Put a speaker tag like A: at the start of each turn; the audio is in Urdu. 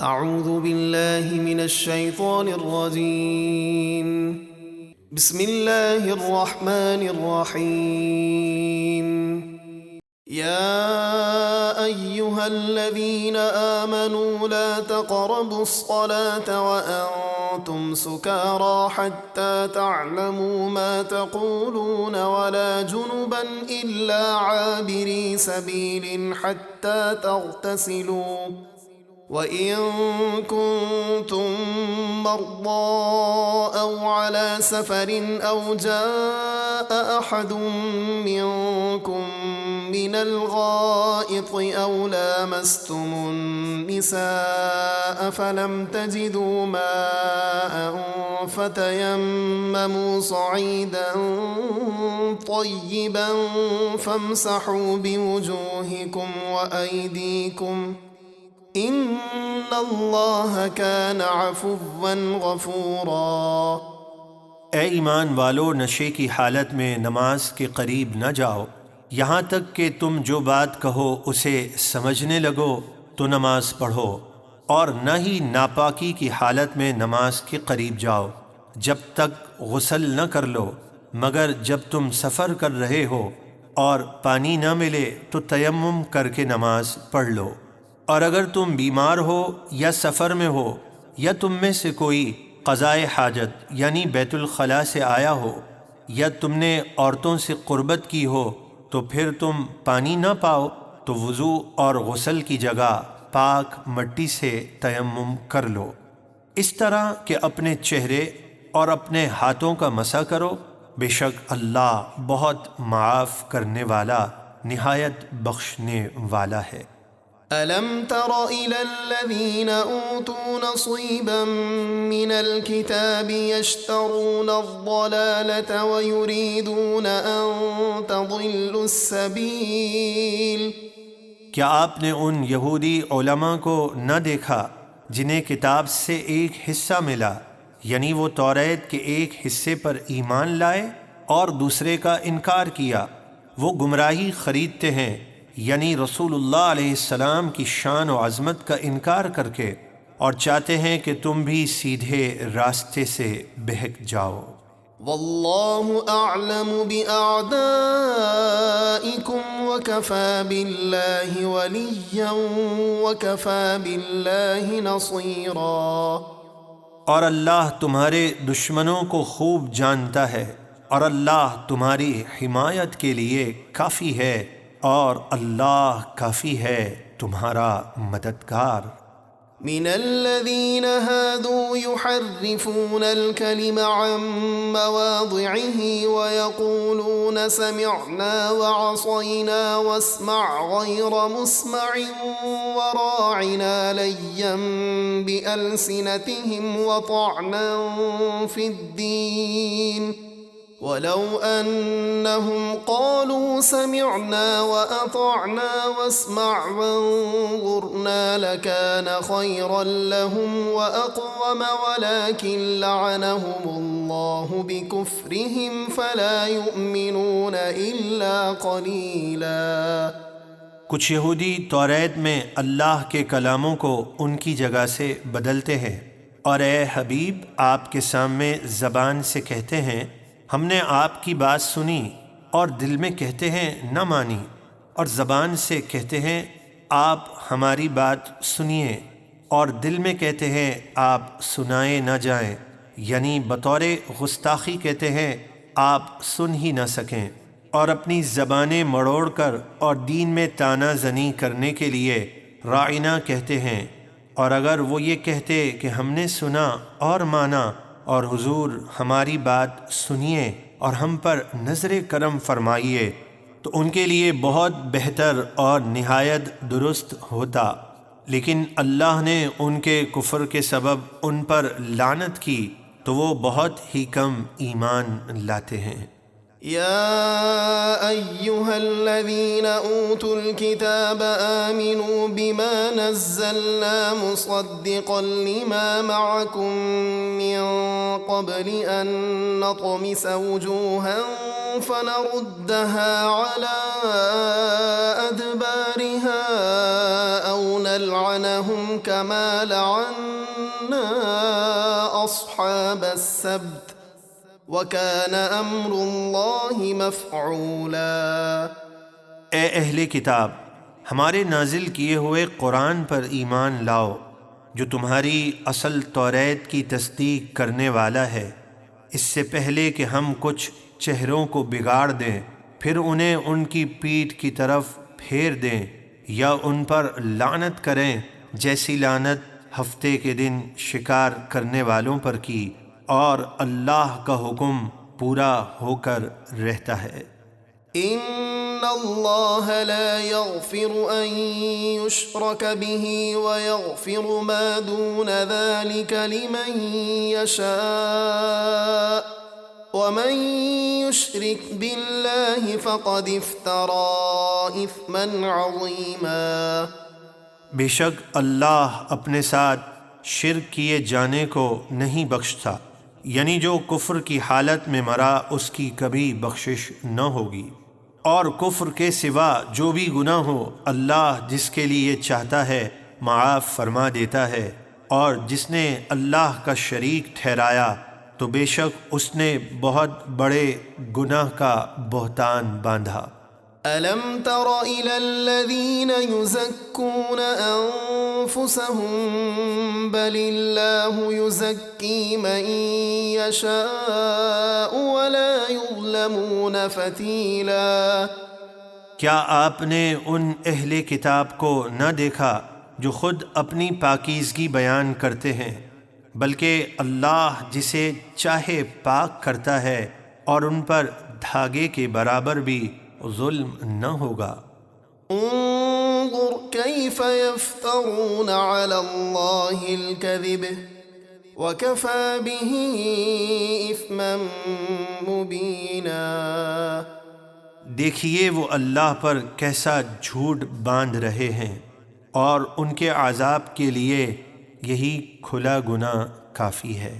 A: اعوذ باللہ من الشیطان الرجیم بسم اللہ الرحمن الرحیم یا ایہا الذین آمنوا لا تقربوا الصلاة وأنتم سکارى حتى تعلموا ما تقولون ولا جنبا إلا عابري سبيل حتى تغتسلوا وَإِن كُنتُم مَّرْضَىٰ أَوْ عَلَىٰ سَفَرٍ أَوْ جَاءَ أَحَدٌ مِّنكُم مِّنَ الْغَائِطِ أَوْ لَامَسْتُمُ النِّسَاءَ فَلَمْ تَجِدُوا مَاءً فَتَيَمَّمُوا صَعِيدًا طَيِّبًا فَامْسَحُوا بِوُجُوهِكُمْ وَأَيْدِيكُمْ ان اللہ کان عفوا غفورا۔
B: اے ایمان والو، نشے کی حالت میں نماز کے قریب نہ جاؤ یہاں تک کہ تم جو بات کہو اسے سمجھنے لگو تو نماز پڑھو، اور نہ ہی ناپاکی کی حالت میں نماز کے قریب جاؤ جب تک غسل نہ کر لو، مگر جب تم سفر کر رہے ہو اور پانی نہ ملے تو تیمم کر کے نماز پڑھ لو۔ اور اگر تم بیمار ہو یا سفر میں ہو یا تم میں سے کوئی قضائے حاجت یعنی بیت الخلاء سے آیا ہو یا تم نے عورتوں سے قربت کی ہو تو پھر تم پانی نہ پاؤ تو وضو اور غسل کی جگہ پاک مٹی سے تیمم کر لو، اس طرح کہ اپنے چہرے اور اپنے ہاتھوں کا مسح کرو، بے شک اللہ بہت معاف کرنے والا نہایت بخشنے والا ہے۔
A: أَلَمْ تَرَ إِلَى الَّذِينَ أُوتُوا نَصِيبًا مِّنَ الْكِتَابِ يَشْتَرُونَ الضَّلَالَةَ وَيُرِيدُونَ أَن تَضِلُّوا السَّبِيلَ۔
B: کیا آپ نے ان یہودی علماء کو نہ دیکھا جنہیں کتاب سے ایک حصہ ملا، یعنی وہ توریت کے ایک حصے پر ایمان لائے اور دوسرے کا انکار کیا؟ وہ گمراہی خریدتے ہیں، یعنی رسول اللہ علیہ السلام کی شان و عظمت کا انکار کر کے، اور چاہتے ہیں کہ تم بھی سیدھے راستے سے بہک جاؤ۔
A: واللہ اعلم باعدائکم وکفی باللہ ولیا وکفی باللہ نصیرا۔
B: اور اللہ تمہارے دشمنوں کو خوب جانتا ہے، اور اللہ تمہاری حمایت کے لیے کافی ہے، اور اللہ کافی ہے تمہارا مددگار۔
A: من الذين هادوا يحرفون الكلم عن مواضعه ويقولون سمعنا وعصينا واسمع غير مسمع وراعنا ليا بألسنتهم وطعنا في الدين ولو أنهم قالوا سمعنا وأطعنا واسمع وانظرنا لكان خيرا لهم وأقوم ولكن لعنهم الله بكفرهم فلا يؤمنون إلا قليلا۔
B: کچھ یہودی توریت میں اللہ کے کلاموں کو ان کی جگہ سے بدلتے ہیں، اور اے حبیب آپ کے سامنے زبان سے کہتے ہیں ہم نے آپ کی بات سنی، اور دل میں کہتے ہیں نہ مانی، اور زبان سے کہتے ہیں آپ ہماری بات سنیے، اور دل میں کہتے ہیں آپ سنائے نہ جائیں، یعنی بطور گستاخی کہتے ہیں آپ سن ہی نہ سکیں، اور اپنی زبانیں مڑوڑ کر اور دین میں تانا زنی کرنے کے لیے راعنا کہتے ہیں۔ اور اگر وہ یہ کہتے کہ ہم نے سنا اور مانا، اور حضور ہماری بات سنیے اور ہم پر نظر کرم فرمائیے، تو ان کے لیے بہت بہتر اور نہایت درست ہوتا، لیکن اللہ نے ان کے کفر کے سبب ان پر لعنت کی تو وہ بہت ہی کم ایمان لاتے ہیں۔
A: يا أيها الذين أوتوا الكتاب آمنوا بما نزلنا مصدقا لما معكم من قبل أن نطمس وجوها فنردها على أدبارها أو نلعنهم كما لعنا أصحاب السبت وَكَانَ أَمْرُ اللَّهِ مَفْعُولًا۔
B: اے اہل کتاب، ہمارے نازل کیے ہوئے قرآن پر ایمان لاؤ جو تمہاری اصل توریت کی تصدیق کرنے والا ہے، اس سے پہلے کہ ہم کچھ چہروں کو بگاڑ دیں پھر انہیں ان کی پیٹھ کی طرف پھیر دیں یا ان پر لعنت کریں جیسی لعنت ہفتے کے دن شکار کرنے والوں پر کی، اور اللہ کا حکم پورا ہو کر رہتا ہے۔
A: ان اللہ لا يغفر ان يشرك به ويغفر ما دون ذلك لمن يشاء ومن يشرك بالله فقد افترى اثما عظيما۔
B: بے شک اللہ اپنے ساتھ شرک کیے جانے کو نہیں بخشتا، یعنی جو کفر کی حالت میں مرا اس کی کبھی بخشش نہ ہوگی، اور کفر کے سوا جو بھی گناہ ہو اللہ جس کے لیے چاہتا ہے معاف فرما دیتا ہے، اور جس نے اللہ کا شریک ٹھہرایا تو بے شک اس نے بہت بڑے گناہ کا بہتان باندھا۔
A: أَلَمْ تَرَ إِلَى الَّذِينَ يُزَكُّونَ أَنفُسَهُم بَلِ اللَّهُ يُزَكِّي مَن يَشَاءُ وَلَا يُظْلَمُونَ فَتِيلًا۔
B: کیا آپ نے ان اہل کتاب کو نہ دیکھا جو خود اپنی پاکیزگی بیان کرتے ہیں، بلکہ اللہ جسے چاہے پاک کرتا ہے اور ان پر دھاگے کے برابر بھی ظلم نہ ہوگا۔
A: انظر كيف يفترون على الله الكذب وكفى به إثما مبينا۔
B: دیکھیے وہ اللہ پر کیسا جھوٹ باندھ رہے ہیں، اور ان کے عذاب کے لیے یہی کھلا گناہ کافی ہے۔